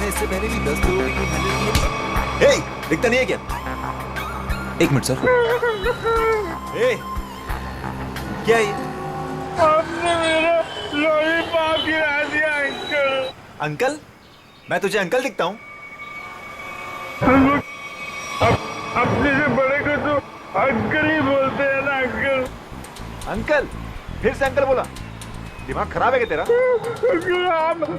मैंने इससे पहले भी 10 लोगों की हैंडल की है। हे, दिखता नहीं है क्या? एक मिनट सर। हे, क्या है ये? आपने मेरा लॉलीपॉप गिरा दिया अंकल। अंकल? मैं तुझे अंकल दिखता हूँ? अपने से बड़े को तो अंकल ही बोलते हैं ना अंकल। अंकल? फिर से अंकल बोला? दिमाग खराब है क्या तेरा?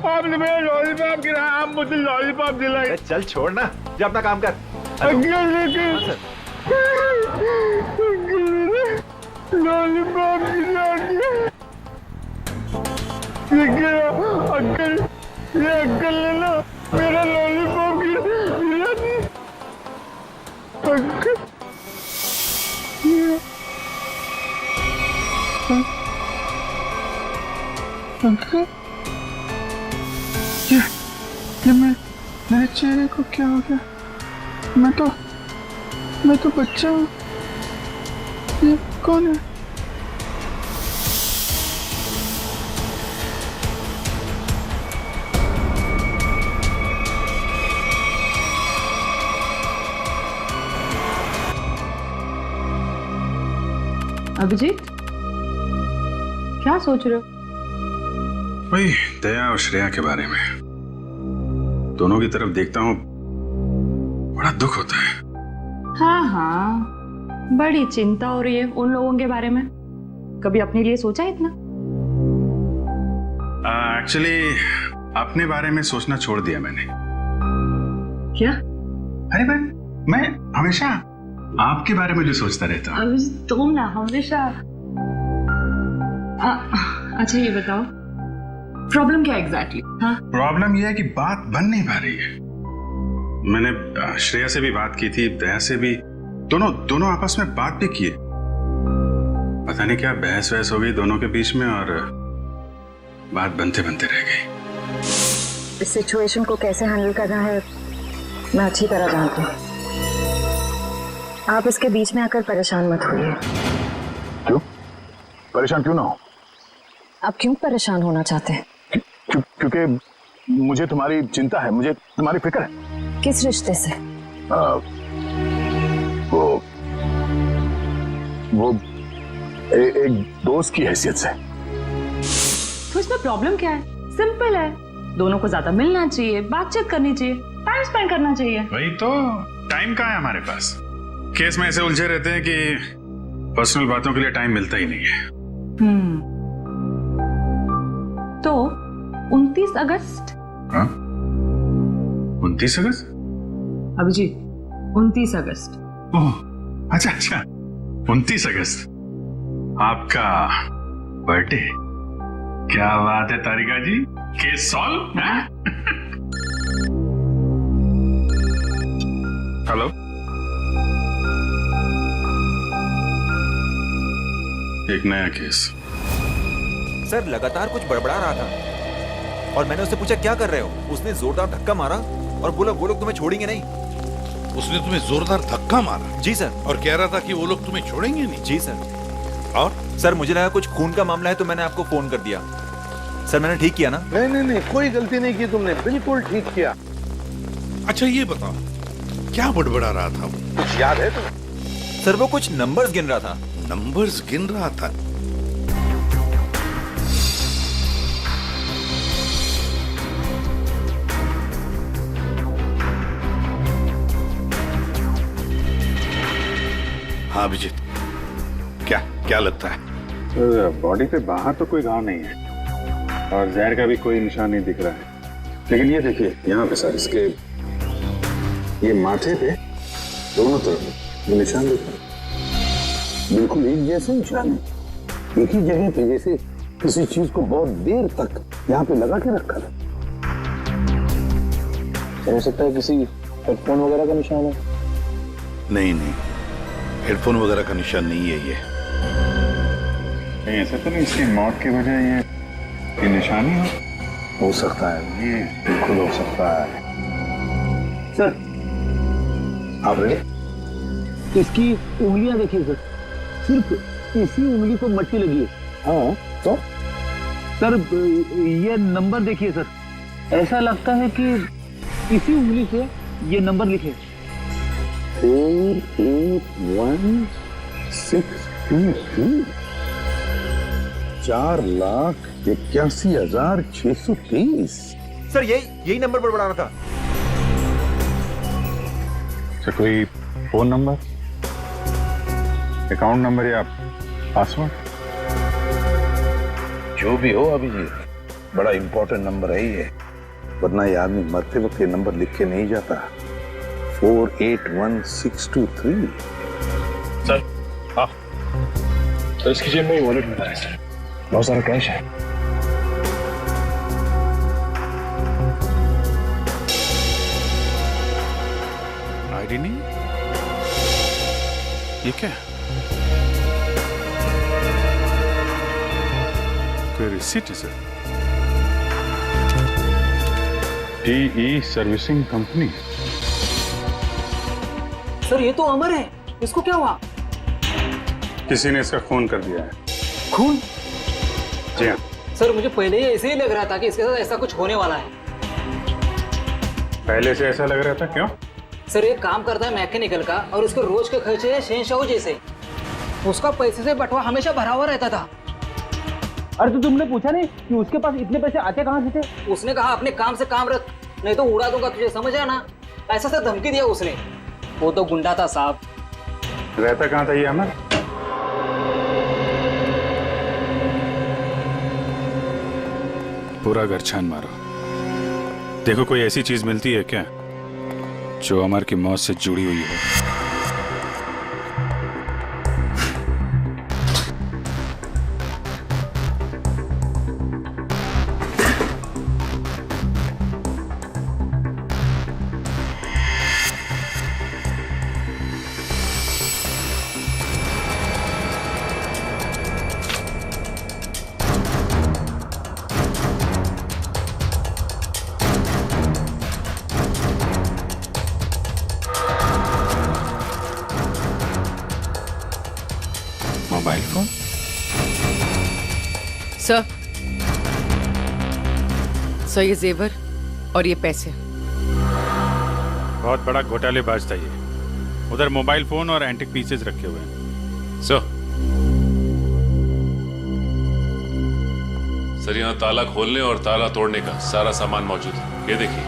आपने मेरा लॉलीपॉप गिराया, आप मुझे लॉलीपॉप दिलाए। चल छोड़ ना, जा अपना काम कर। अंकल लेकिन लॉलीपॉप गिरा दिया। अंकल, ये अंकल ने ना मेरा लॉलीपॉप गिरा दिया। अंकल अंकल, ये मेरे चेहरे को क्या हो गया? मैं तो बच्चा हूँ। ये कौन है? अभिजीत, क्या सोच रहे हो? वही दया और श्रेया के बारे में। दोनों की तरफ देखता हूँ, बड़ा दुख होता है। हाँ, बड़ी चिंता हो रही है उन लोगों के बारे में। कभी अपने लिए सोचा इतना? एक्चुअली अपने बारे में सोचना छोड़ दिया मैंने। क्या? अरे मैं हमेशा आपके बारे में जो सोचता रहता हूँ। अभिजीत, तुम ना हमेशा। अच्छा ये बताओ, प्रॉब्लम क्या एग्जैक्टली? हाँ, प्रॉब्लम यह है कि बात बन नहीं पा रही है। मैंने श्रेया से भी बात की थी, दया से भी, दोनों आपस में बात भी किए। पता नहीं क्या बहस वहस हो गई दोनों के बीच में और बात बनते बनते रह गई। इस सिचुएशन को कैसे हैंडल करना है मैं अच्छी तरह जानती हूँ। आप इसके बीच में आकर परेशान मत होइए। क्यों? परेशान क्यों ना हो? आप क्यों परेशान होना चाहते हैं? क्योंकि मुझे तुम्हारी चिंता है, मुझे तुम्हारी फिक्र है। किस रिश्ते से? वो एक दोस्त की हैसियत से। तो इसमें प्रॉब्लम क्या है? सिंपल है, दोनों को ज्यादा मिलना चाहिए, बातचीत करनी चाहिए, टाइम स्पेंड करना चाहिए। वही तो, टाइम कहाँ है हमारे पास? केस में ऐसे उलझे रहते हैं कि पर्सनल बातों के लिए टाइम मिलता ही नहीं है। तो 29 अगस्त? हाँ? 29 अगस्त? अभिजीत, 29 अगस्त। ओह, अच्छा 29 अगस्त आपका बर्थडे। क्या बात है तारिका जी, केस सॉल्व। हेलो, एक नया केस। सर लगातार कुछ बड़बड़ा रहा था और मैंने उससे पूछा क्या कर रहे हो? उसने जोरदार धक्का मारा और बोला वो लोग तुम्हें छोड़ेंगे नहीं। उसने तुम्हें जोरदार धक्का मारा? जी सर। और कह रहा था कि वो लोग तुम्हें छोड़ेंगे नहीं? जी सर। और सर मुझे लगा कुछ खून का मामला है तो मैंने आपको फोन कर दिया। सर मैंने ठीक किया ना? नहीं, कोई गलती नहीं की तुमने, बिल्कुल ठीक किया। अच्छा ये बताओ, क्या बड़बड़ा रहा था वो? कुछ याद है तुम्हें? सर वो कुछ नंबर्स गिन रहा था। नंबर्स गिन रहा था? हाँ अभिजीत, क्या लगता है? तो बॉडी पे बाहर तो कोई घाव नहीं है और जहर का भी कोई निशान नहीं दिख रहा है, लेकिन ये देखिए यहाँ पे सर, इसके ये माथे पे दोनों तरफ ये निशान दिख रहा है। बिल्कुल एक जैसे निशान है, एक ही जगह पे, जैसे किसी चीज को बहुत देर तक यहाँ पे लगा के रखा था। हो सकता है किसी हेडफोन वगैरह का निशान है। नहीं, हेडफोन वगैरह का निशान नहीं है ये। नहीं ऐसा तो नहीं इसकी मौत की वजह ये निशानी हो सकता है, ये बिल्कुल हो सकता है। सर आप रेडी? इसकी उंगलियां देखिए सर, सिर्फ इसी उंगली को मट्टी लगी है। हाँ तो सर ये नंबर देखिए सर, ऐसा लगता है कि इसी उंगली से ये नंबर लिखे 48163 4,81,630। सर यही नंबर पर बढ़ाना था। अच्छा, कोई फोन नंबर, अकाउंट नंबर या पासवर्ड? जो भी हो अभिजीत, बड़ा इंपॉर्टेंट नंबर है ये, वरना ये आदमी मरते वक्त ये नंबर लिख के नहीं जाता। 481,623। सर हाँ, तो इसकी जेब में वॉलेट मिला है सर, बहुत सारा कैश है। आईडी नहीं, ये क्या? कोई रिसीट है sir? TE servicing company. Sir ये तो अमर है, इसको क्या हुआ? किसी ने इसका खून कर दिया है। खून? जी हाँ। सर मुझे पहले ही ऐसे ही लग रहा था कि इसके साथ ऐसा कुछ होने वाला है। पहले से ऐसा लग रहा था, क्यों? सर ये काम करता है मैकेनिकल का और उसके रोज के खर्चे है शहंशाह जैसे। उसका पैसे से बंटवा हमेशा भरा हुआ रहता था। अरे तो तुमने पूछा नहीं कि उसके पास इतने पैसे आते कहाँ से थे? उसने कहा अपने काम से काम रख, नहीं तो उड़ा दूंगा तुझे, समझ आया ना? ऐसा से धमकी दिया उसने। वो तो गुंडा था साहब। रहता कहाँ था ये अमर? पूरा घर छान मारो, देखो कोई ऐसी चीज मिलती है क्या जो अमर की मौत से जुड़ी हुई हो। Mobile phone? सर ये जेवर और ये पैसे। बहुत बड़ा घोटालेबाज था ये। उधर मोबाइल फोन और एंटिक पीसेस रखे हुए हैं। सर यहाँ ताला खोलने और ताला तोड़ने का सारा सामान मौजूद है, ये देखिए।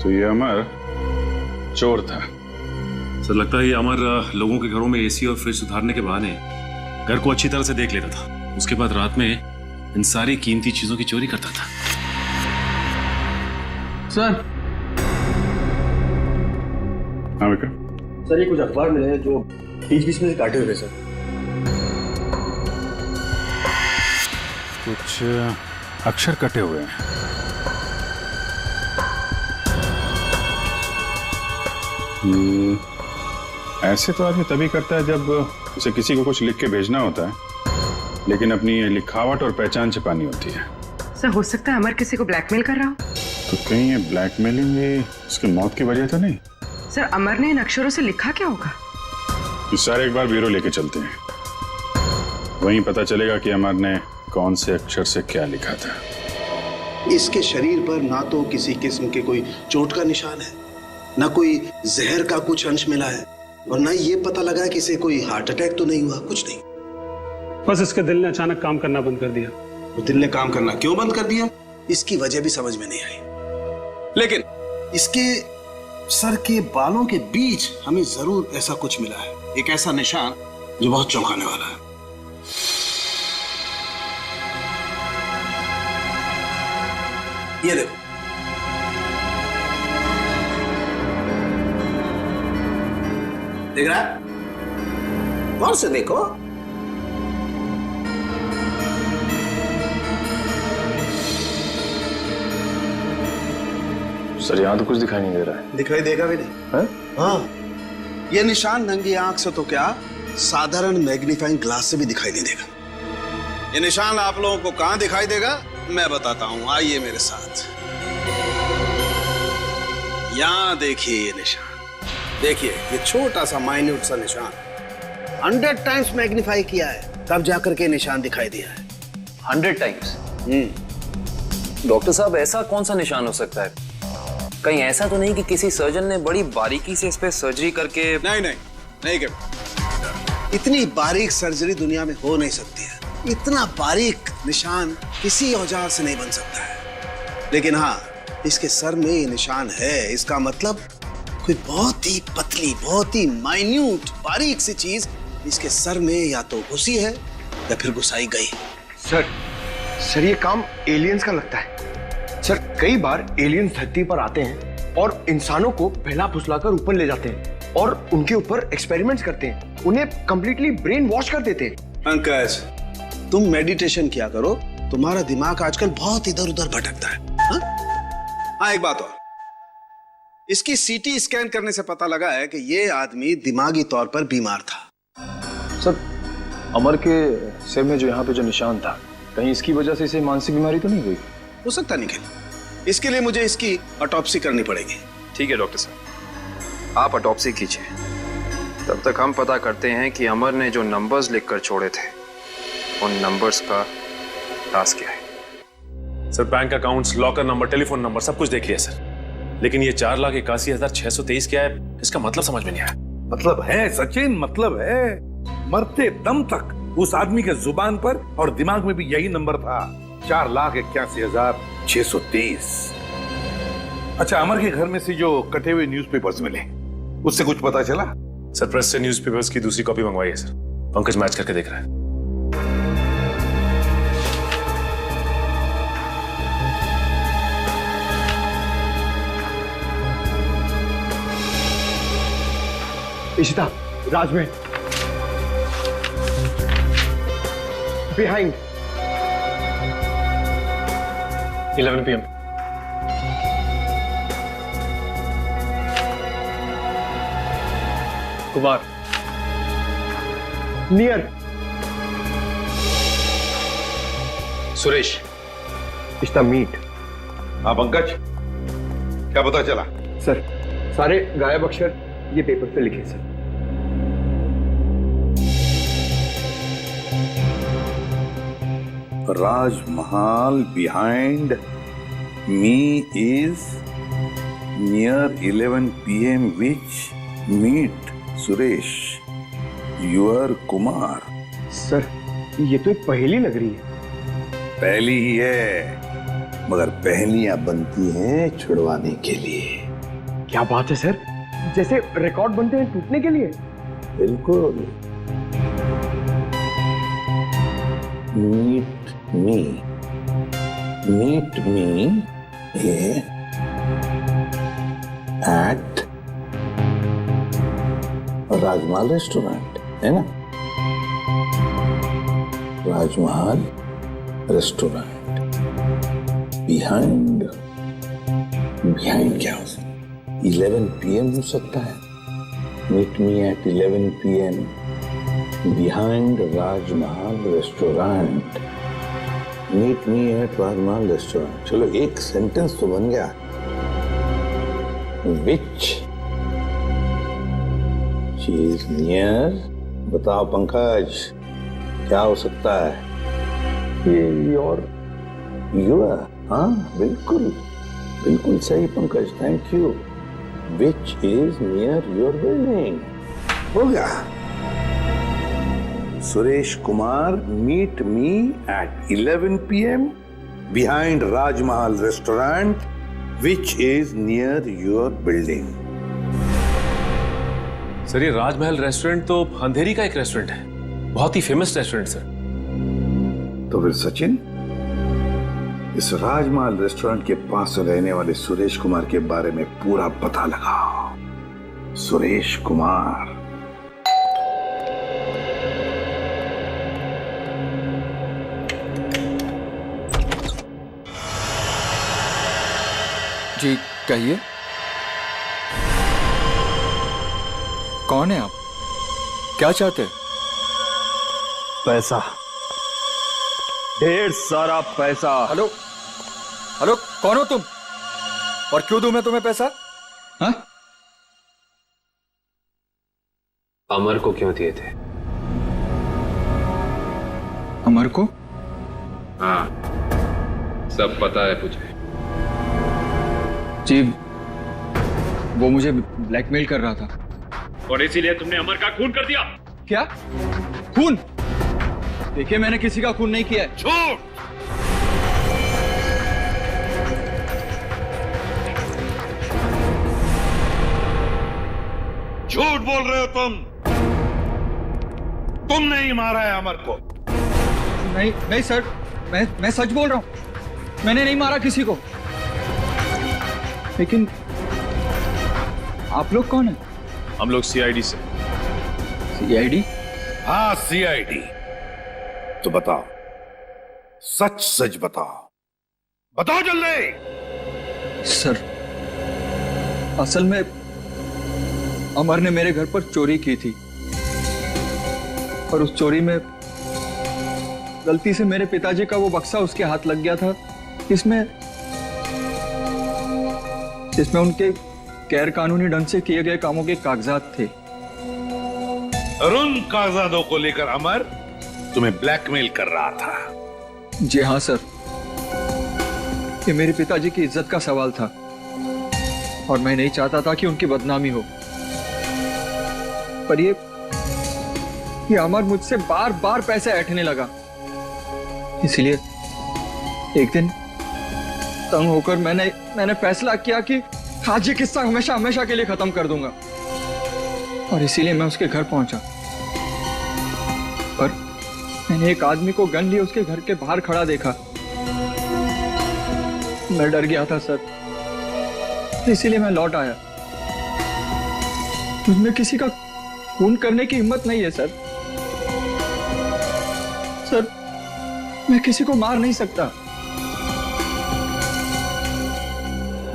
तो ये अमर चोर था। सर लगता है ये अमर लोगों के घरों में एसी और फ्रिज सुधारने के बहाने घर को अच्छी तरह से देख लेता था। उसके बाद रात में इन सारी कीमती चीजों की चोरी करता था। सर हाँ विक्रम। सर ये कुछ अखबार मिले हैं जो बीच बीच में से काटे हुए सर। कुछ अक्षर कटे हुए हैं। ऐसे तो आदमी तभी करता है जब उसे किसी को कुछ लिख के भेजना होता है, लेकिन अपनी लिखावट और पहचान छिपानी होती है। सर हो सकता है अमर किसी को ब्लैकमेल कर रहा हो। तो कहीं ये ब्लैकमेलिंग ये उसकी मौत की वजह तो नहीं? सर अमर ने इन अक्षरों से लिखा क्या होगा? तो सारे एक बार ब्यूरो लेके चलते हैं, वहीं पता चलेगा कि अमर ने कौन से अक्षर से क्या लिखा था। इसके शरीर पर ना तो किसी किस्म के कोई चोट का निशान है, ना कोई जहर का कुछ अंश मिला है, और ना ये पता लगा कि इसे कोई हार्ट अटैक तो नहीं हुआ, कुछ नहीं। बस इसके दिल ने अचानक काम करना बंद कर दिया। तो दिल ने काम करना क्यों बंद कर दिया, इसकी वजह भी समझ में नहीं आई। लेकिन इसके सर के बालों के बीच हमें जरूर ऐसा कुछ मिला है, एक ऐसा निशान जो बहुत चौंकाने वाला है। ये देखो, देख रहा है? गौर से देखो। सर यहाँ तो कुछ दिखाई नहीं दे रहा है। दिखाई देगा भी नहीं है? हाँ, ये निशान नंगी आंख से तो क्या, साधारण मैग्नीफाइंग ग्लास से भी दिखाई नहीं देगा। ये निशान आप लोगों को कहां दिखाई देगा मैं बताता हूं, आइए मेरे साथ। यहां देखिए ये निशान, देखिए ये छोटा सा माइन्यूट सा निशान 100 टाइम्स मैग्नीफाई किया है, तब जाकर के निशान दिखाई दिया है। 100 टाइम्स। डॉक्टर साहब, ऐसा कौन सा निशान हो सकता है? कहीं ऐसा तो नहीं कि किसी सर्जन ने बड़ी बारीकी से इस पे सर्जरी करके? नहीं नहीं नहीं कर, इतनी बारीक सर्जरी दुनिया में हो नहीं सकती है। इतना बारीक निशान किसी औजार से नहीं बन सकता है। लेकिन हाँ, इसके सर में ये निशान है, इसका मतलब कोई बहुत ही पतली, बहुत ही माइन्यूट, बारीक सी चीज इसके सर में या तो घुसी है या फिर घुसाई गई। सर ये काम एलियंस का लगता है। सर कई बार एलियंस धरती पर आते हैं और इंसानों को बहला फुसलाकर ऊपर ले जाते हैं और उनके ऊपर एक्सपेरिमेंट्स करते हैं, उन्हें कंप्लीटली ब्रेन वॉश कर देते हैं। पंकज, तुम मेडिटेशन किया करो, तुम्हारा दिमाग आजकल बहुत इधर उधर भटकता है। हाँ, एक बात और, इसकी सीटी स्कैन करने से पता लगा है कि ये आदमी दिमागी तौर पर बीमार था। सर अमर के सिर में जो यहाँ पे जो निशान था, कहीं इसकी वजह से इसे मानसिक बीमारी तो नहीं हुई? हो सकता निखिल, इसके लिए मुझे इसकी ऑटोप्सी करनी पड़ेगी। ठीक है डॉक्टर साहब, आप ऑटोप्सी कीजिए। तब तक हम पता करते हैं कि अमर ने जो नंबर्स लिखकर छोड़े थे, उन नंबर्स का राज क्या है। Sir bank accounts, locker number, telephone number सब कुछ देख लिया सर, लेकिन ये 4,81,623 क्या है, इसका मतलब समझ में नहीं आया। मतलब है सचिन, मतलब है। मरते दम तक उस आदमी के जुबान पर और दिमाग में भी यही नंबर था, 4,81,623। अच्छा, अमर के घर में से जो कटे हुए न्यूज़पेपर्स मिले, उससे कुछ पता चला? सर प्रेस से न्यूज़पेपर्स की दूसरी कॉपी मंगवाई है सर, पंकज मैच करके देख रहा है। Ishita, Rajmahal, behind 11 PM। Kumar, near Suresh, Ishita, meet. हाँ पंकज, क्या पता चला? सर सारे गायब अक्षर ये पेपर पे लिखे sir. Rajmahal behind me is near 11 PM which meet Suresh, your Kumar। Sir ये तो एक पहेली लग रही है। पहली ही है, मगर पहेलियां बनती हैं छुड़वाने के लिए। क्या बात है सर, जैसे रिकॉर्ड बनते हैं टूटने के लिए। बिल्कुल। Meet me at Rajmahal restaurant, है ना? राजमहल रेस्टोरेंट बिहाइंड क्या हो सकता है? 11 PM हो सकता है। Meet me at 11 PM behind Rajmahal restaurant. Meet me at Rajmahal restaurant. चलो एक सेंटेंस तो बन गया। विच चीज नियर, बताओ पंकज, क्या हो सकता है? ये योर। हाँ बिल्कुल बिल्कुल सही Pankaj, thank you. Which is near your building. हो गया। Suresh Kumar, meet me at 11 PM behind Rajmahal restaurant which is near your building. Sir ये राजमहल रेस्टोरेंट तो अंधेरी का एक रेस्टोरेंट है, बहुत ही फेमस रेस्टोरेंट सर। तो फिर सचिन, इस राजमहल रेस्टोरेंट के पास रहने वाले सुरेश कुमार के बारे में पूरा पता लगाओ। सुरेश कुमार। जी कहिए, कौन है आप? क्या चाहते हैं? पैसा, ढेर सारा पैसा। हेलो हेलो, कौन हो तुम और क्यों दूं मैं तुम्हें पैसा? हाँ? अमर को क्यों दिए थे? अमर को? हाँ, सब पता है मुझे। जी, वो मुझे ब्लैकमेल कर रहा था। और इसीलिए तुमने अमर का खून कर दिया? क्या? खून? देखिए, मैंने किसी का खून नहीं किया है। झूठ! झूठ बोल रहे हो तुम। तुमने ही मारा है अमर को। नहीं नहीं सर, मैं सच बोल रहा हूं। मैंने नहीं मारा किसी को। लेकिन आप लोग कौन हैं? हम लोग सीआईडी से। सीआईडी? हाँ, सीआईडी। तो बताओ, सच सच बताओ, बताओ जल्दी। सर, असल में अमर ने मेरे घर पर चोरी की थी और उस चोरी में गलती से मेरे पिताजी का वो बक्सा उसके हाथ लग गया था, इसमें उनके गैर कानूनी ढंग से किए गए कामों के कागजात थे। और उन कागजातों को लेकर अमर तुम्हें ब्लैकमेल कर रहा था। जी हाँ सर, ये मेरे पिताजी की इज्जत का सवाल था और मैं नहीं चाहता था कि उनकी बदनामी हो। पर ये अमर मुझसे बार बार पैसे ऐंठने लगा। इसलिए एक दिन तंग होकर मैंने फैसला किया कि आज ये किस्सा हमेशा हमेशा के लिए खत्म कर दूंगा। और इसीलिए मैं उसके घर पहुंचा। पर मैंने एक आदमी को गन लिए उसके घर के बाहर खड़ा देखा। मैं डर गया था सर, इसीलिए मैं लौट आया। मुझमें किसी का खून करने की हिम्मत नहीं है सर। सर, मैं किसी को मार नहीं सकता।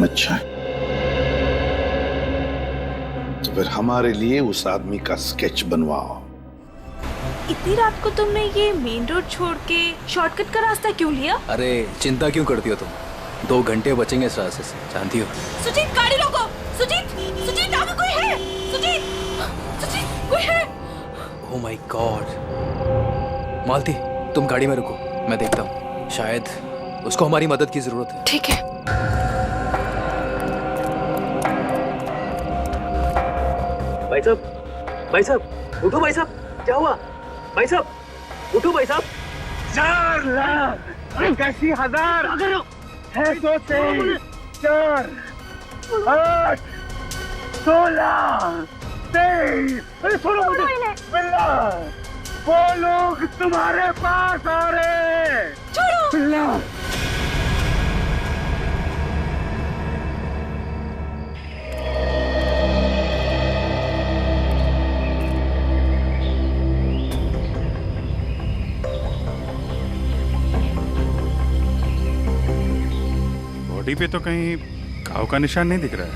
अच्छा, तो फिर हमारे लिए उस आदमी का स्केच बनवाओ। इतनी रात को तुमने ये मेन रोड छोड़ के शॉर्टकट का रास्ता क्यों लिया? अरे चिंता क्यों करती हो तुम? 2 घंटे बचेंगे इस रास्ते से, जानती हो। सुजीत, गाड़ी रोको। सुजीत, आगे कोई है? सुजीत, कोई है? Oh my God. मालती, तुम गाड़ी में रुको, मैं देखता हूँ। शायद उसको हमारी मदद की जरूरत है। ठीक है। भाई साहब, उठो भाई साहब, क्या हुआ? भाई साहब, उठो भाई साहब। 4 लाख 81,000 है, 2 से 4 8 16 23। अरे सुनो मुझे, बिल्ला, वो लोग तुम्हारे पास आ रहे हैं। छोड़ो बिल्ला। बॉडी पे तो कहीं घाव का निशान नहीं दिख रहा है।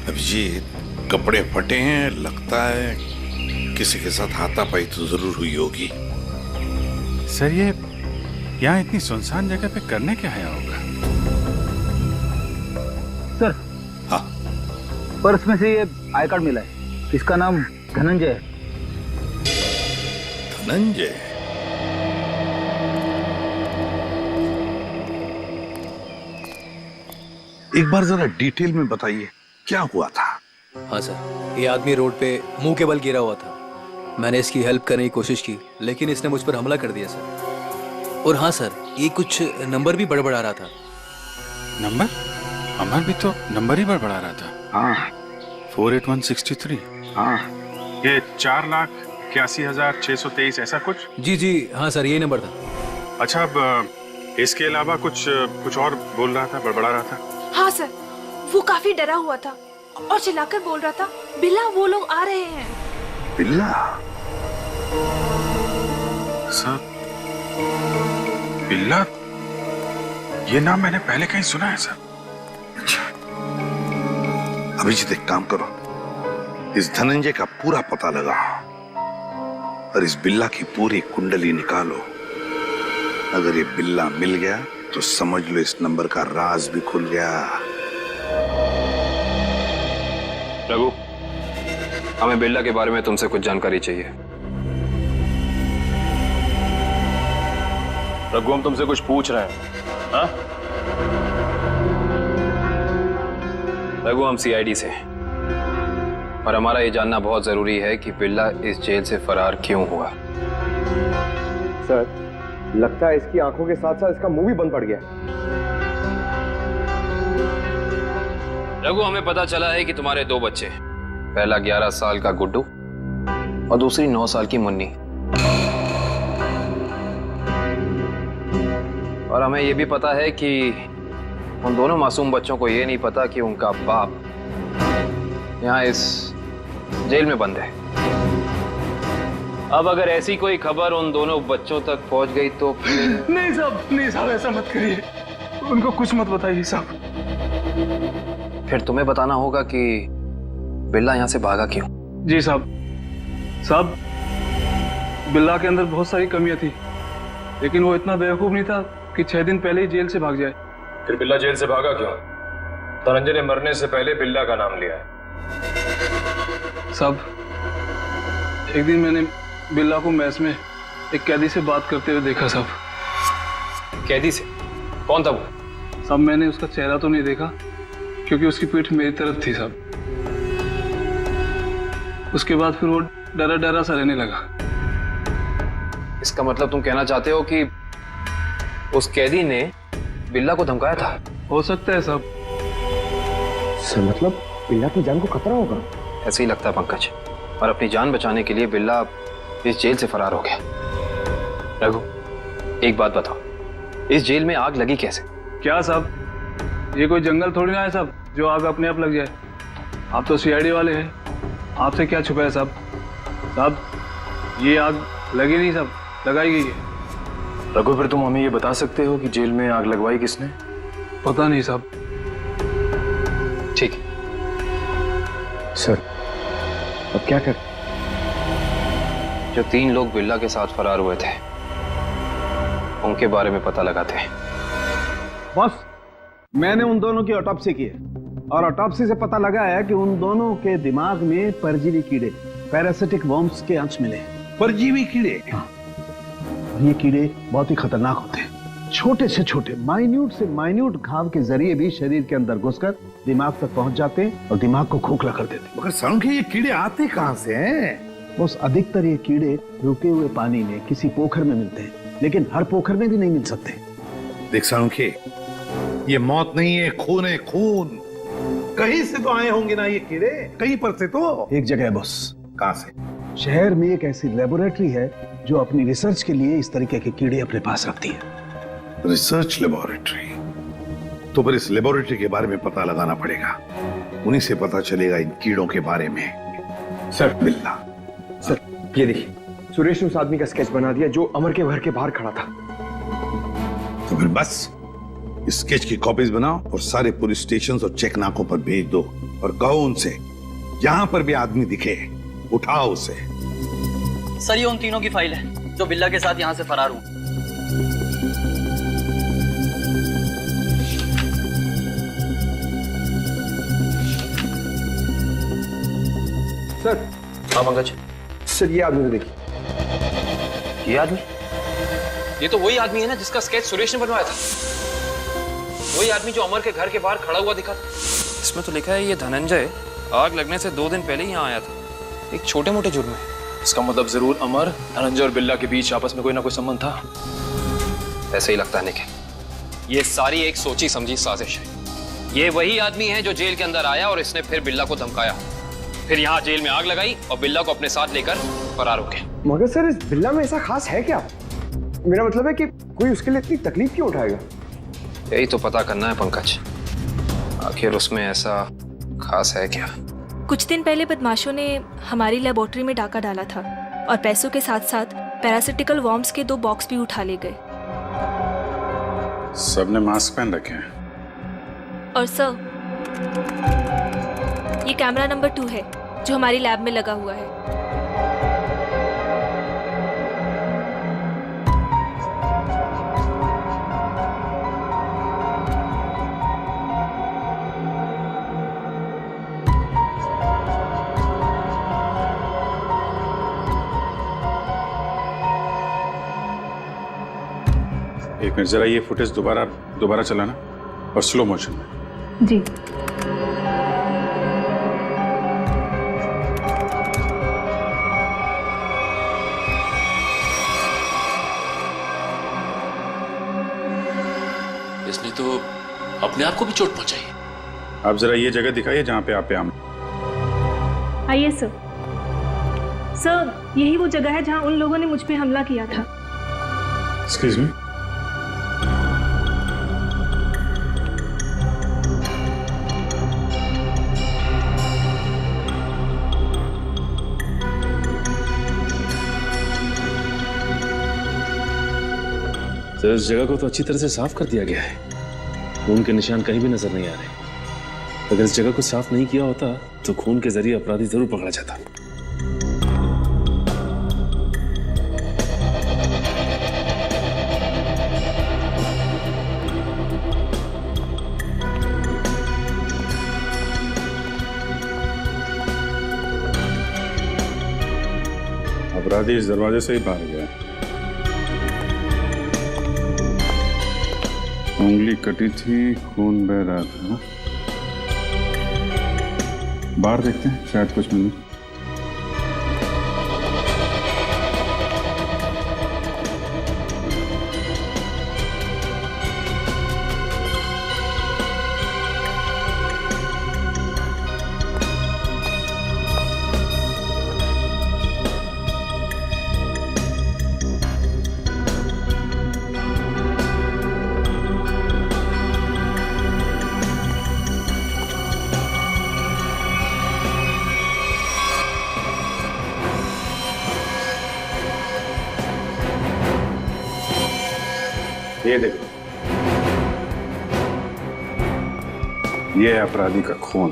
अभिजीत, कपड़े फटे हैं, लगता है किसी के साथ हाथापाई तो जरूर हुई होगी। सर, ये यहाँ इतनी सुनसान जगह पे करने क्या आया होगा? सर, हाँ, पर्स में से ये आई कार्ड मिला है। इसका नाम धनंजय है। धनंजय? एक बार जरा डिटेल में बताइए, क्या हुआ था? हाँ सर, ये आदमी रोड पे मुंह के बल गिरा हुआ था। मैंने इसकी हेल्प करने की कोशिश की, लेकिन इसने मुझ पर हमला कर दिया सर। और हाँ सर, ये कुछ नंबर भी बड़बड़ा रहा था। नंबर? अमर भी तो नंबर ही बड़बड़ा रहा था। हाँ, 48163। हाँ, ये 4,81,623 ऐसा कुछ? जी हाँ सर, यही नंबर था। अच्छा, अब इसके अलावा कुछ और बोल रहा था, बड़बड़ा रहा था? हाँ सर, वो काफी डरा हुआ था और चिल्लाकर बोल रहा था, बिल्ला, वो लोग आ रहे हैं। बिल्ला? सर, बिल्ला, ये नाम मैंने पहले कहीं सुना है सर। अच्छा, अभिजीत, एक काम करो, इस धनंजय का पूरा पता लगाओ और इस बिल्ला की पूरी कुंडली निकालो। अगर ये बिल्ला मिल गया तो समझ लो इस नंबर का राज भी खुल गया। रघु, हमें बिल्ला के बारे में तुमसे कुछ जानकारी चाहिए। रघु, हम तुमसे कुछ पूछ रहे हैं। हाँ रघु, हम सीआईडी से हैं और हमारा ये जानना बहुत जरूरी है कि बिल्ला इस जेल से फरार क्यों हुआ। सर, लगता है इसकी आंखों के साथ साथ इसका मुंह भी बंद पड़ गया। रघु, हमें पता चला है कि तुम्हारे दो बच्चे, पहला 11 साल का गुड्डू और दूसरी 9 साल की मुन्नी, और हमें यह भी पता है कि उन दोनों मासूम बच्चों को यह नहीं पता कि उनका बाप यहाँ इस जेल में बंद है। अब अगर ऐसी कोई खबर उन दोनों बच्चों तक पहुंच गई तो नहीं साहब, ऐसा मत करिए, उनको कुछ मत बताइए साहब। फिर तुम्हें बताना होगा कि बिल्ला यहाँ से भागा क्यों। जी साहब, बिल्ला के अंदर बहुत सारी कमियां थी, लेकिन वो इतना बेवकूफ नहीं था कि 6 दिन पहले ही जेल से भाग जाए। फिर बिल्ला जेल से भागा क्यों? धनंजय ने मरने से पहले बिल्ला का नाम लिया है। साहब, एक दिन मैंने बिल्ला को मैस में एक कैदी से बात करते हुए देखा साहब। कैदी से? कौन था वो? साहब, मैंने उसका चेहरा तो नहीं देखा क्योंकि उसकी पीठ मेरी तरफ थी साहब। उसके बाद फिर वो डरा डरा सा रहने लगा। इसका मतलब तुम कहना चाहते हो कि उस कैदी ने बिल्ला को धमकाया था? हो सकता है साहब। सर, मतलब बिल्ला की जान को खतरा होगा? ऐसे ही लगता है पंकज, और अपनी जान बचाने के लिए बिल्ला इस जेल से फरार हो गया। रघु, एक बात बताओ, इस जेल में आग लगी कैसे? क्या साहब, ये कोई जंगल थोड़ी ना है साहब जो आग अपने आप लग जाए। आप तो सीआईडी वाले हैं, आपसे क्या छुपा है साहब? साहब, ये आग लगी नहीं साहब, लगाई गई है। रघु, फिर तुम हमें ये बता सकते हो कि जेल में आग लगवाई किसने? पता नहीं साहब। ठीक है सर, अब क्या कर? जो 3 लोग बिल्ला के साथ फरार हुए थे उनके बारे में पता लगाते हैं। बॉस, मैंने उन दोनों की ऑटोप्सी की है और ऑटोप्सी से पता लगा है कि उन दोनों के दिमाग में परजीवी कीड़े, पैरासिटिक वर्म्स के अंश मिले। परजीवी कीड़े? हाँ, और ये कीड़े बहुत ही खतरनाक होते हैं। छोटे से छोटे, माइन्यूट से माइन्यूट घाव के जरिए भी शरीर के अंदर घुसकर दिमाग तक पहुंच जाते हैं और दिमाग को खोखला कर देते हैं। मगर सालुंखे, ये कीड़े आते कहां से हैं? बस अधिकतर ये कीड़े रुके हुए पानी में किसी पोखर में मिलते हैं, लेकिन हर पोखर में भी नहीं मिल सकते। देख सालुंखे, ये मौत नहीं है, खून है, खून। कहीं से तो आए होंगे ना ये कीड़े, कहीं पर से तो। एक जगह है बॉस। कहां से? शहर में एक ऐसी लेबोरेटरी है जो अपनी रिसर्च के लिए इस तरीके के कीड़े अपने पास रखती है। Research laboratory? तो फिर इस लेबोरेटरी के बारे में पता लगाना पड़ेगा, उन्हीं से पता चलेगा इन कीड़ों के बारे में। सर, बिल्ला। सर, ये देखिए, सुरेश ने उस आदमी का स्केच बना दिया जो अमर के घर के बाहर खड़ा था। तो फिर बस इस स्केच की कॉपीज बनाओ और सारे पुलिस स्टेशन और चेक नाकों पर भेज दो और कहो उनसे, जहां पर भी आदमी दिखे उठाओ उसे। सर, ये उन तीनों की फाइल है जो बिल्ला के साथ यहाँ से फरार हुए। सर। हाँ पंकज। सर, ये आदमी तो देखिए। ये आदमी? ये तो वही आदमी है ना जिसका स्केच सुरेश ने बनवाया था। वही आदमी जो अमर के घर के बाहर खड़ा हुआ दिखा था। इसमें तो लिखा है ये धनंजय आग लगने से 2 दिन पहले ही यहाँ आया था, एक छोटे मोटे जुर्म में। इसका मतलब जरूर अमर, धनंजय और बिल्ला के बीच आपस में कोई ना कोई संबंध था। ऐसे ही लगता है निखिल, ये सारी एक सोची समझी साजिश है। ये वही आदमी है जो जेल के अंदर आया और इसने फिर बिल्ला को धमकाया, फिर यहाँ जेल में आग लगाई और बिल्ला को अपने साथ लेकर फरार हो गए। मगर सर, इस बिल्ला में ऐसा खास है क्या? मेरा मतलब है कि कोई उसके लिए इतनी तकलीफ क्यों उठाएगा? यही तो पता करना है पंकज, आखिर उसमें ऐसा खास है क्या? कुछ दिन पहले बदमाशों ने हमारी लेबोरेटरी में डाका डाला था और पैसों के साथ साथ पैरासिटिकल वर्म्स के 2 बॉक्स भी उठा ले गए। सबने मास्क पहन रखे हैं। और सर, ये कैमरा नंबर 2 है जो हमारी लैब में लगा हुआ है। एक मिनट, जरा ये फुटेज दोबारा चलाना और स्लो मोशन में। जी। इसने तो अपने आप को भी चोट पहुंचाई है। आप जरा ये जगह दिखाइए जहां पे आप पे हम। आइए सर। सर, यही वो जगह है जहां उन लोगों ने मुझ पे हमला किया था। Excuse me. सर, इस जगह को तो अच्छी तरह से साफ कर दिया गया है। खून के निशान कहीं भी नजर नहीं आ रहे। अगर इस जगह को साफ नहीं किया होता तो खून के जरिए अपराधी जरूर पकड़ा जाता। अपराधी इस दरवाजे से ही बाहर गया। उंगली कटी थी, खून बह रहा था। बाहर देखते हैं, शायद कुछ मिले। ये देखो, ये है अपराधी का खून।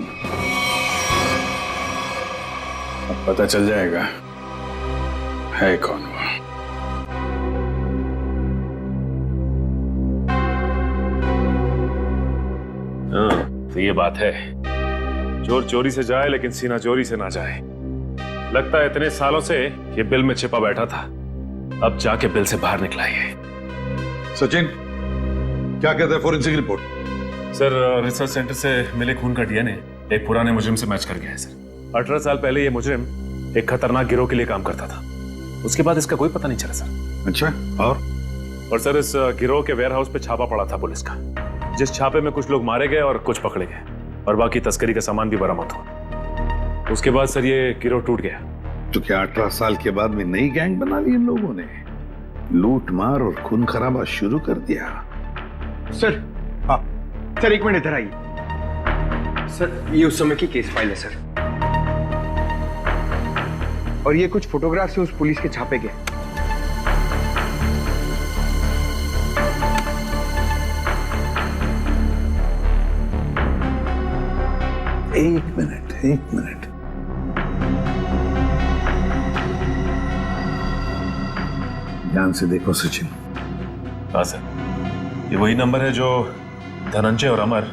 अब पता चल जाएगा है कौन वो। हाँ, तो ये बात है। चोर चोरी से जाए लेकिन सीना चोरी से ना जाए। लगता है इतने सालों से ये बिल में छिपा बैठा था, अब जाके बिल से बाहर निकला ये। सचिन, क्या कहते हैं forensic report? Sir, research centre से मिले खून का डीएनए एक पुराने मुजरिम से मैच कर गया है सर। 18 साल पहले ये मुजरिम एक खतरनाक गिरोह के लिए काम करता था। उसके बाद इसका कोई पता नहीं चला सर। अच्छा, और सर, इस गिरोह के वेयरहाउस पे छापा पड़ा था पुलिस का, जिस छापे में कुछ लोग मारे गए और कुछ पकड़े गए और बाकी तस्करी का सामान भी बरामद हुआ। उसके बाद सर ये गिरोह टूट गया। तो क्या 18 साल के बाद में नई गैंग बना ली इन लोगों ने? लूट मार और खून खराबा शुरू कर दिया। सर, हाँ सर, एक मिनट इधर आइए। सर, ये उस समय की केस फाइल है सर, और ये कुछ फोटोग्राफ्स हैं उस पुलिस के छापे के। एक मिनट। ध्यान से देखो सचिन। हाँ सर, ये वही नंबर है जो धनंजय और अमर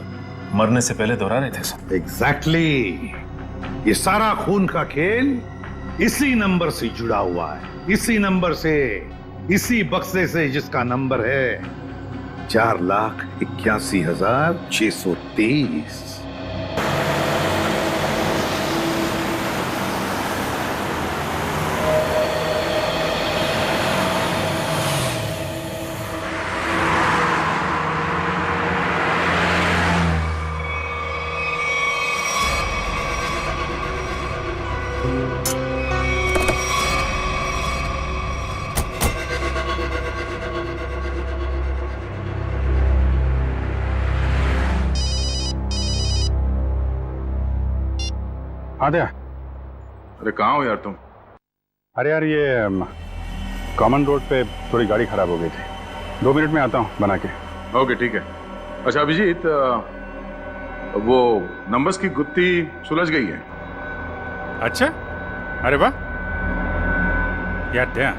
मरने से पहले दोहरा रहे थे सर। एग्जैक्टली। ये सारा खून का खेल इसी नंबर से जुड़ा हुआ है, इसी नंबर से, इसी बक्से से जिसका नंबर है 4,81,630। आद्या, अरे कहाँ हो यार तुम? अरे यार, ये कॉमन रोड पे थोड़ी गाड़ी खराब हो गई थी। 2 मिनट में आता हूँ बना के। ओके, ठीक है। अच्छा अभिजीत, वो नंबर्स की गुत्थी सुलझ गई है। अच्छा, अरे वाह यार दया,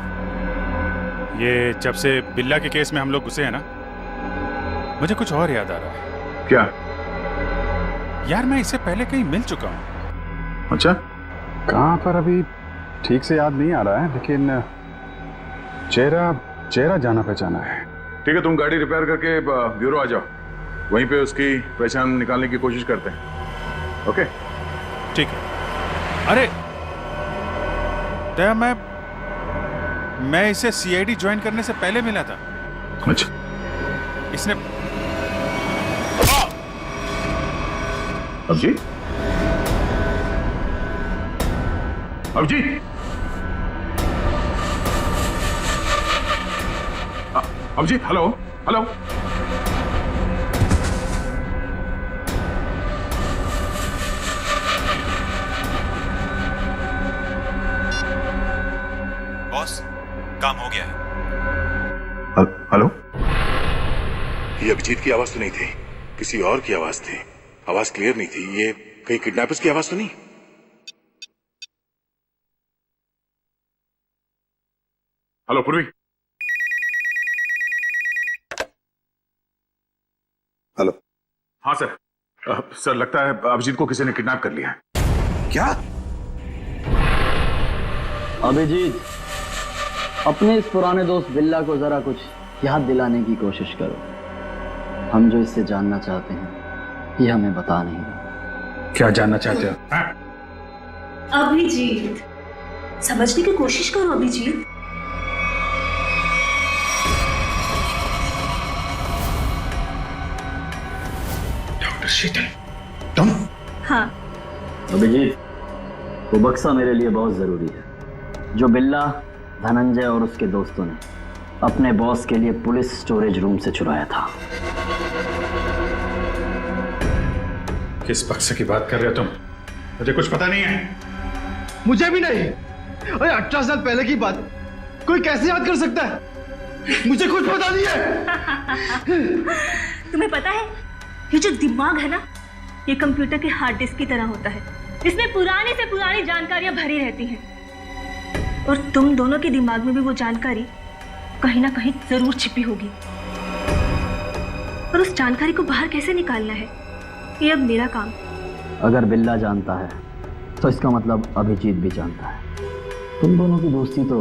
ये जब से बिल्ला के केस में हम लोग घुसे हैं ना, मुझे कुछ और याद आ रहा है। क्या? यार, मैं इससे पहले कहीं मिल चुका हूँ। अच्छा, कहाँ पर अभी ठीक से याद नहीं आ रहा है, लेकिन चेहरा जाना पहचाना है। ठीक है, तुम गाड़ी रिपेयर करके ब्यूरो आ जाओ, वहीं पे उसकी पहचान निकालने की कोशिश करते हैं। ओके ठीक है। अरे दया, मैं इसे सीआईडी ज्वाइन करने से पहले मिला था। अच्छा, इसने Abhijit, Abhijit, Abhijit, hello hello. Boss, काम हो गया है। हेलो, ये अभिजीत की आवाज तो नहीं थी, किसी और की आवाज थी। आवाज क्लियर नहीं थी। ये कहीं किडनैपर्स की आवाज तो नहीं? हेलो पूर्वी। हेलो। हाँ सर, सर लगता है अभिजीत को किसी ने किडनैप कर लिया है। क्या? अभिजीत, अपने इस पुराने दोस्त बिल्ला को जरा कुछ याद दिलाने की कोशिश करो। हम जो इससे जानना चाहते हैं ये हमें बता नहीं रहा। क्या जानना चाहते हो? अभिजीत, समझने की कोशिश करो अभिजीत। डॉक्टर शीतल, तुम? हाँ। अभिजीत, वो बक्सा मेरे लिए बहुत जरूरी है जो बिल्ला, धनंजय और उसके दोस्तों ने अपने बॉस के लिए पुलिस स्टोरेज रूम से चुराया था। किस बक्से की बात कर रहे हो तुम? मुझे कुछ पता नहीं है। मुझे भी नहीं। अरे 18 साल पहले की बात कोई कैसे याद कर सकता है? मुझे कुछ पता नहीं है। तुम्हें पता है, ये जो दिमाग है ना, ये कंप्यूटर के हार्ड डिस्क की तरह होता है। इसमें पुरानी से पुरानी जानकारियां भरी रहती हैं और तुम दोनों के दिमाग में भी वो जानकारी कहीं ना कहीं जरूर छिपी होगी। और उस जानकारी को बाहर कैसे निकालना है, ये अब मेरा काम। अगर बिल्ला जानता है तो इसका मतलब अभिजीत भी जानता है। तुम दोनों की दोस्ती तो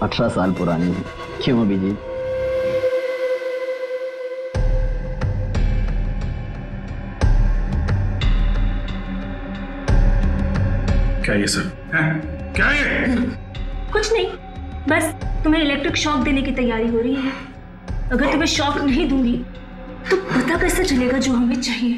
18 साल पुरानी है, क्यों अभिजीत? क्या ये सब? क्या ये? कुछ नहीं, बस तुम्हें इलेक्ट्रिक शॉक देने की तैयारी हो रही है। अगर तुम्हें शॉक नहीं दूंगी तो पता कैसे चलेगा जो हमें चाहिए?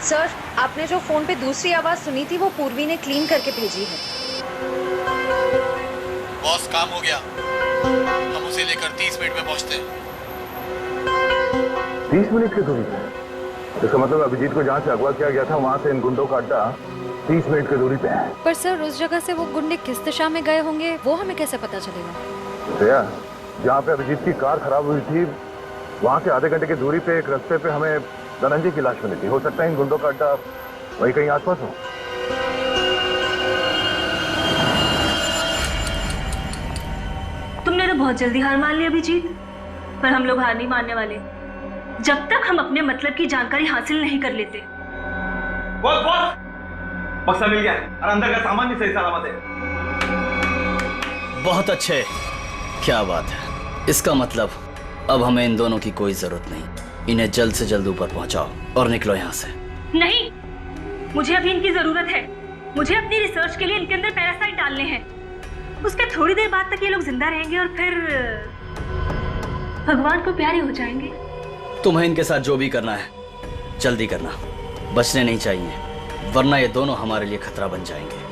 सर, आपने जो फोन पे दूसरी आवाज सुनी थी वो पूर्वी ने क्लीन करके भेजी है। बॉस, काम हो गया। हम उसे लेकर 30 मिनट में पहुंचते हैं। 30 मिनट की दूरी पे? इसका मतलब अभिजीत को जहाँ से अगवा किया गया था वहाँ से इन गुंडों का अड्डा 30 मिनट की दूरी पे है। पर सर, उस जगह से वो गुंडे किस दिशा में गए होंगे वो हमें कैसे पता चलेगा? दया, जहाँ पे अभिजीत की कार खराब हुई थी वहाँ से आधे घंटे की दूरी पे एक रास्ते पे हमें धनंजय की लाश मिली थी। हो सकता है इन गुंडों का अड्डा वही कहीं आसपास हो। तुमने तो बहुत जल्दी हार मान ली अभिजीत, पर हम लोग हार नहीं मानने वाले जब तक हम अपने मतलब की जानकारी हासिल नहीं कर लेते। बॉस, बॉस, बक्सा मिल गया और अंदर का सामान भी सही सलामत है। बहुत अच्छे, क्या बात है। इसका मतलब अब हमें इन दोनों की कोई जरूरत नहीं। इन्हें जल्द से जल्द ऊपर पहुंचाओ और निकलो यहाँ से। नहीं, मुझे अभी इनकी जरूरत है। मुझे अपनी रिसर्च के लिए इनके अंदर पैरासाइट डालने हैं। उसके थोड़ी देर बाद तक ये लोग जिंदा रहेंगे और फिर भगवान को प्यारे हो जाएंगे। तुम्हें इनके साथ जो भी करना है जल्दी करना, बचने नहीं चाहिए, वरना ये दोनों हमारे लिए खतरा बन जाएंगे।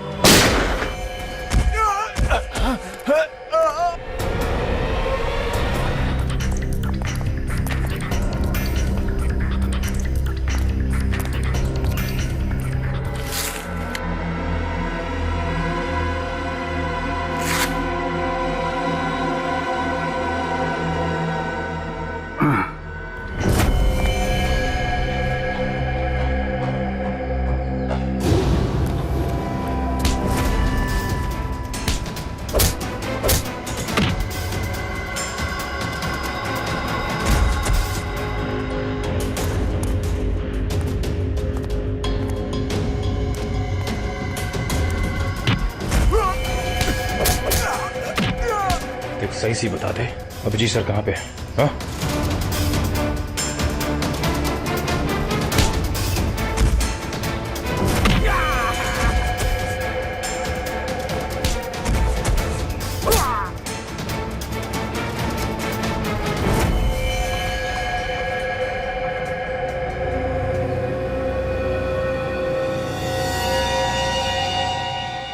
सही सी बता दे, अभिजीत सर कहाँ पे है? हाँ?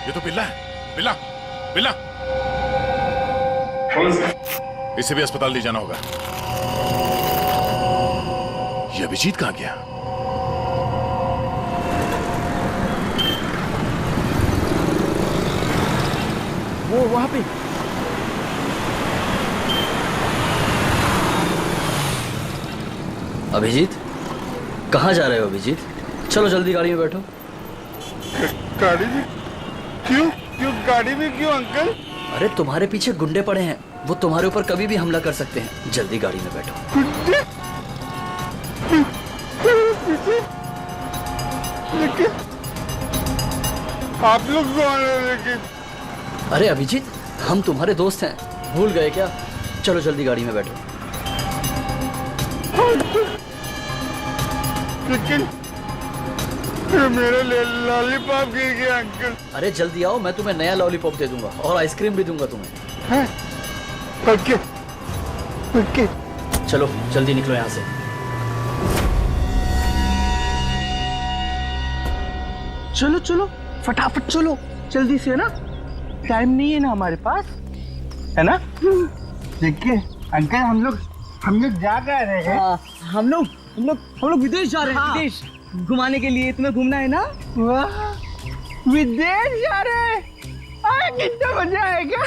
ये तो बिल्ला है। बिल्ला, बिल्ला, इसे भी अस्पताल ले जाना होगा। ये अभिजीत कहाँ गया? वो वहां पे। अभिजीत, कहाँ जा रहे हो अभिजीत? चलो जल्दी गाड़ी में बैठो। गाड़ी में क्यों? क्यों गाड़ी में क्यों अंकल? अरे तुम्हारे पीछे गुंडे पड़े हैं, वो तुम्हारे ऊपर कभी भी हमला कर सकते हैं। जल्दी गाड़ी में बैठो। लेकिन आप लोग कौन हो? लेकिन अरे अभिजीत, हम तुम्हारे दोस्त हैं, भूल गए क्या? चलो जल्दी गाड़ी में बैठो। लेकिन मेरा लॉलीपॉप गिर गया अंकल। अरे जल्दी आओ, मैं तुम्हें नया लॉलीपॉप दे दूंगा और आइसक्रीम भी दूंगा तुम्हें। हैं? Okay okay. चलो जल्दी निकलो यहाँ से। चलो चलो फटाफट चलो, जल्दी से ना, टाइम नहीं है ना हमारे पास, है ना? देखिए अंकल, हम लोग जा कर रहे हैं। हम लोग विदेश जा रहे हैं। विदेश घुमाने के लिए, तुम्हें घूमना है ना? वाह, विदेश जा रहे हैं, कितना मजा आएगा।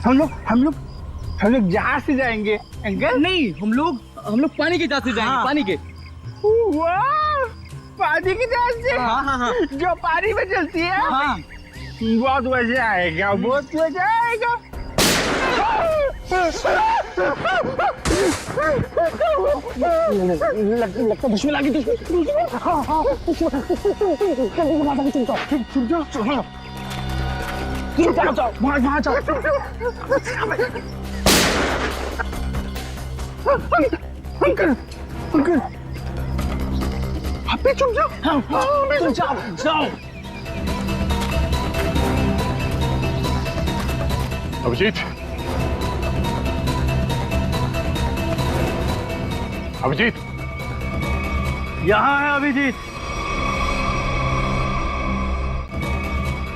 हम लोग जहाज से जाएंगे अंकल। नहीं, हम लोग पानी के जहाज से जाएंगे। पानी के। वाह, पानी की जहाज से। हाँ। जो पानी में चलती है। हाँ। बहुत मजा आएगा, बहुत मजा आएगा। लगता दुश्मन आ गई। जाओ वहाँ जाओ। अंकल आप भी चुप जाओ। हाँ, जाओ। अभिजीत, अभिजीत, यहाँ है अभिजीत,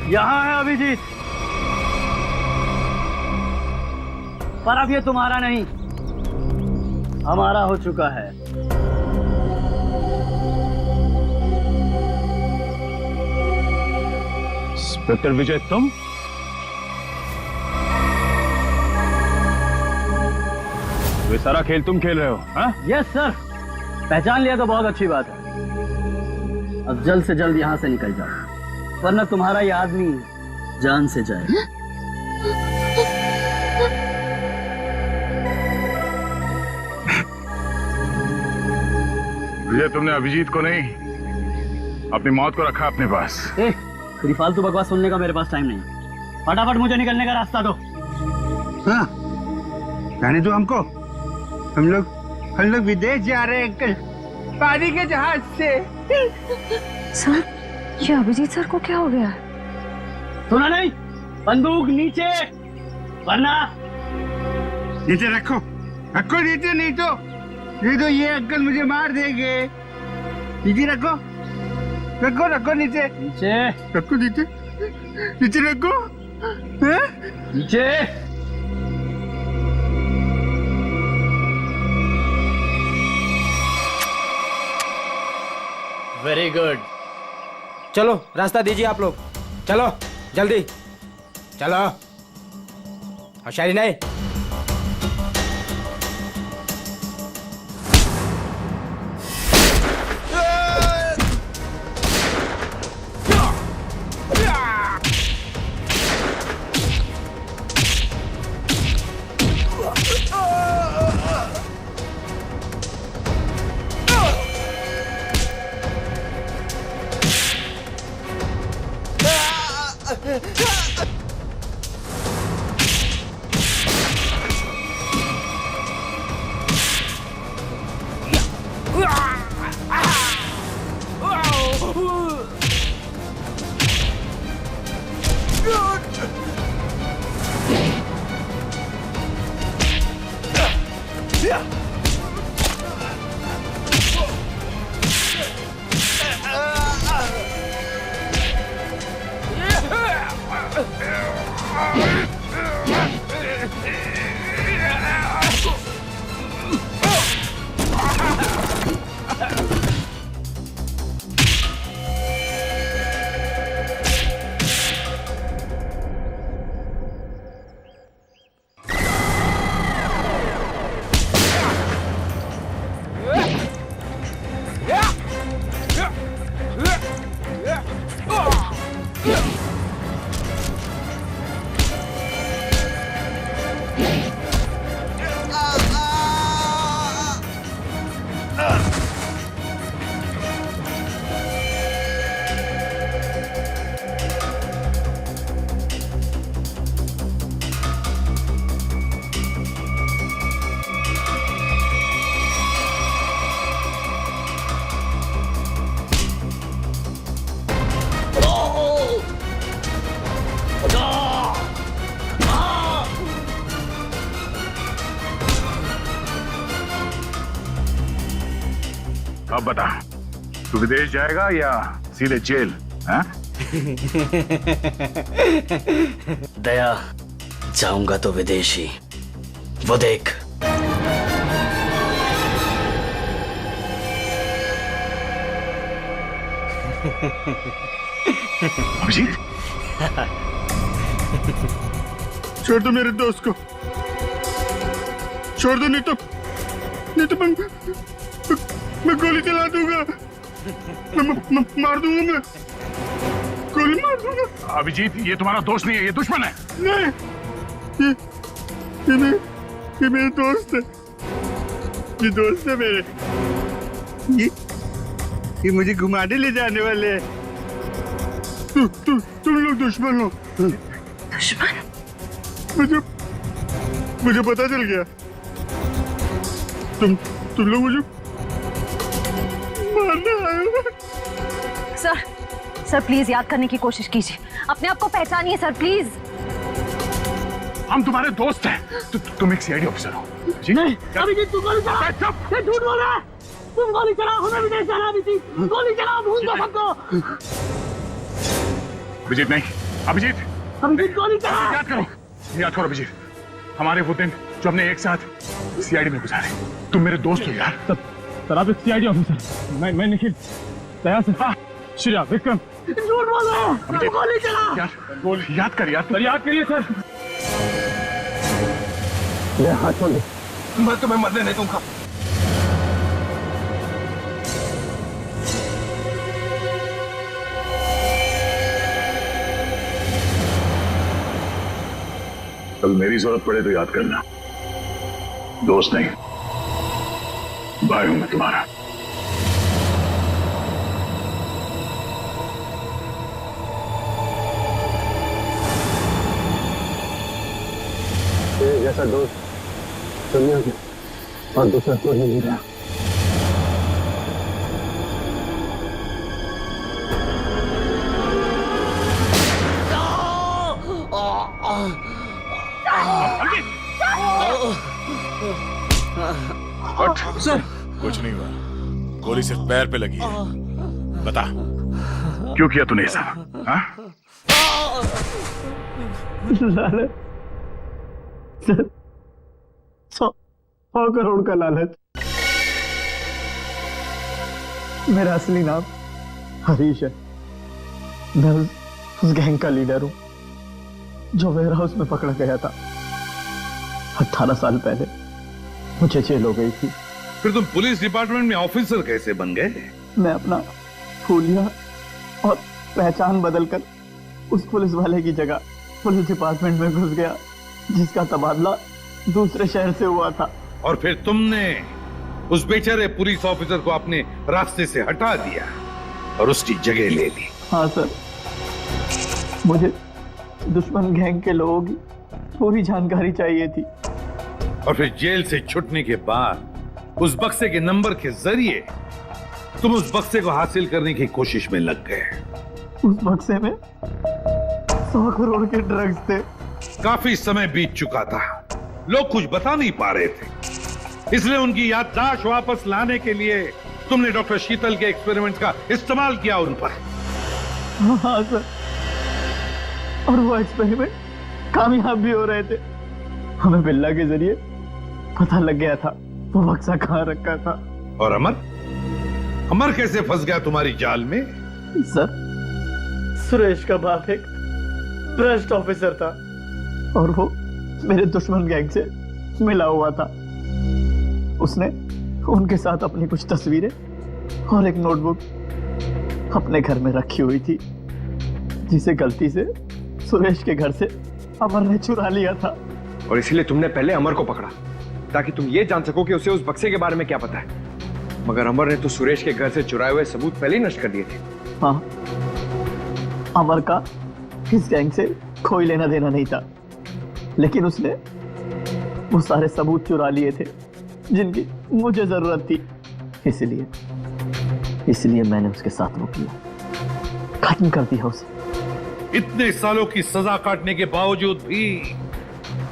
यहाँ है अभिजीत। पर अब ये तुम्हारा नहीं, हमारा हो चुका है। इंस्पेक्टर विजय, तुम? ये सारा खेल तुम खेल रहे हो? हाँ? यस सर, पहचान लिया तो बहुत अच्छी बात है। अब जल्द से जल्द यहाँ से निकल जाओ, वरना तुम्हारा ये आदमी जान से जाए। विजय, तुमने अभिजीत को नहीं, अपनी मौत को रखा अपने पास। तेरी फालतू बकवास सुनने का मेरे पास टाइम नहीं। फटाफट मुझे निकलने का रास्ता दो। हाँ, कहने दो हमको। हम लोग विदेश जा रहे हैं अंकल, पानी के जहाज से। सर, ये अभिजीत सर को क्या हो गया? सुना नहीं? बंदूक नीचे, वरना नीचे रखो नीचे, नहीं तो ये अंकल मुझे मार देंगे। नीचे रखो नीचे रखो, नीचे रखो। नीचे। Very good. चलो रास्ता दीजिए आप लोग, चलो जल्दी चलो। होशियारी नहीं। अब बता, तू विदेश जाएगा या सीधे जेल? हाँ? दया, जाऊंगा तो विदेश ही। वो देख। अभिजीत, छोड़ दो मेरे दोस्त को, छोड़ दो, नहीं तो मैं गोली चला दूंगा, मैं मार दूंगा, मैं गोली मार दूंगा। अभिजीत, ये तुम्हारा दोस्त नहीं है, ये दुश्मन है। नहीं, ये मेरे दोस्त है, ये दोस्त है मेरे। ये मुझे घुमाने ले जाने वाले हैं। तुम लोग दुश्मन हो। दुश्मन? मुझे पता चल गया। तुम लोग मुझे मारने आए हो। सर प्लीज याद करने की कोशिश कीजिए, अपने आप को पहचानिए सर, प्लीज। हम तुम्हारे दोस्त हैं। तुम एक सीआईडी ऑफिसर हो। नहीं, अभिजीत तू गोली चला। ये झूठ बोल रहा है। तुम गोली चलाओ, हमें विदेश जाना। अभिजीत गोली चलाओ, भूल दो सबको। अभिजीत नहीं, अभिजीत गोली चला। याद करो अभिजीत, हमारे वो दिन जो हमने एक साथ सीआईडी में गुजारे। तुम मेरे दोस्त हो यार। सर आप एक सीआईडी ऑफिसर, मैं निखिल, दया से श्रेया, विक्रम। झूठ बोल रहा है। गोली चला यार, गोली याद कर यार। सर याद करिए सर। ले हाथ छोड़ दे। मैं तुम्हें मरने नहीं दूंगा। कल मेरी जरूरत पड़े तो याद करना। दोस्त नहीं, भाई हूं मैं तुम्हारा। जैसा दोस्त दुनिया में और दूसरा कोई नहीं रहा। सर कुछ नहीं हुआ, गोली सिर्फ पैर पे लगी है। बता क्यों किया तूने ऐसा? हाँ? लालच सर, 100 करोड़ का लालच। मेरा असली नाम हरीश है। मैं उस गैंग का लीडर हूं जो वेयर हाउस में पकड़ा गया था 18 साल पहले। मुझे जेल हो गई थी। फिर तुम पुलिस डिपार्टमेंट में ऑफिसर कैसे बन गए? मैं अपना फूलिया और पहचान बदलकर उस पुलिस वाले की जगह पुलिस डिपार्टमेंट में घुस गया जिसका तबादला दूसरे शहर से हुआ था। और फिर तुमने उस बेचारे पुलिस ऑफिसर को अपने रास्ते से हटा दिया और उसकी जगह ले ली। हाँ सर, मुझे दुश्मन गैंग के लोगों की पूरी जानकारी चाहिए थी। और फिर जेल से छूटने के बाद उस बक्से के नंबर के जरिए तुम उस बक्से को हासिल करने की कोशिश में लग गए। उस बक्से में 100 करोड़ के ड्रग्स थे। काफी समय बीत चुका था, लोग कुछ बता नहीं पा रहे थे, इसलिए उनकी याददाश्त वापस लाने के लिए तुमने डॉक्टर शीतल के एक्सपेरिमेंट्स का इस्तेमाल किया उन पर। हाँ सर, और वो एक्सपेरिमेंट कामयाब भी हो रहे थे। हमें बिल्ला के जरिए पता लग गया था वो बक्सा कहाँ रखा था। और अमर कैसे फंस गया तुम्हारी जाल में? सर, सुरेश का बाप एक भ्रष्ट ऑफिसर था और वो मेरे दुश्मन गैंग से मिला हुआ था। उसने उनके साथ अपनी कुछ तस्वीरें और एक नोटबुक अपने घर में रखी हुई थी। जिसे गलती से सुरेश के घर से अमर ने चुरा लिया था। और इसीलिए तुमने पहले अमर को पकड़ा ताकि तुम ये जान सको कि उसे उस बक्से के बारे में क्या पता है। मगर अमर ने तो सुरेश के घर से चुराए हुए सबूत पहले ही नष्ट कर दिए थे। हाँ, अमर का इस गैंग से कोई लेना देना नहीं था, लेकिन उसने वो सारे सबूत चुरा लिए थे जिनकी मुझे जरूरत थी। इसलिए मैंने उसके साथ वो किया, खत्म कर दिया उसे। इतने सालों की सजा काटने के बावजूद भी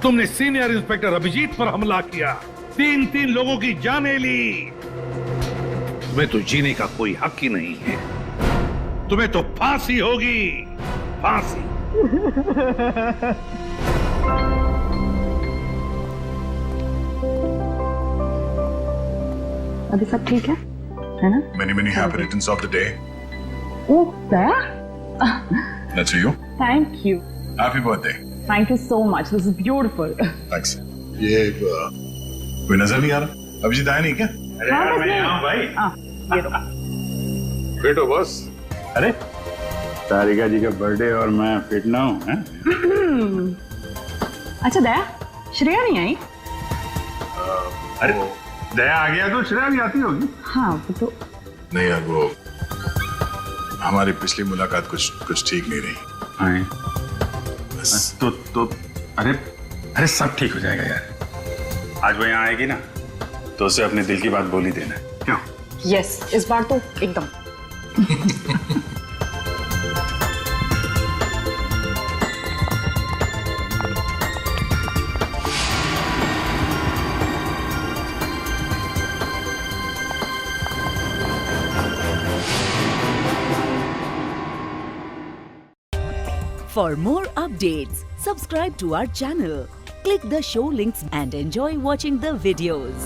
तुमने सीनियर इंस्पेक्टर अभिजीत पर हमला किया, 3 लोगों की जानें ली। तुम्हें तो जीने का कोई हक ही नहीं है। तुम्हें तो फांसी होगी, फांसी। अभी सब ठीक है ना? Many happy returns of the day. Oh, Daya? That's for you. Thank you. Happy birthday. Thank you so much. This is beautiful. Thanks. ये कोई नजर नहीं आ रहा? अभिजीत आया नहीं क्या? अरे यार मैं यहाँ भाई। ये लो। बेटो बॉस। अरे तारिका जी का बर्थडे और मैं फिट ना हूँ, हैं? अच्छा दया, श्रेया नहीं आई? अरे दया आ गया तो श्रेया भी आती होगी। हाँ वो तो नहीं यार, वो हमारी पिछली मुलाकात कुछ ठीक नहीं रही। तो अरे सब ठीक हो जाएगा यार। आज वो यहाँ आएगी ना तो उसे अपने दिल की बात बोल ही देना। क्यों? यस, इस बार तो एकदम। For more updates, subscribe to our channel, click the show links and enjoy watching the videos.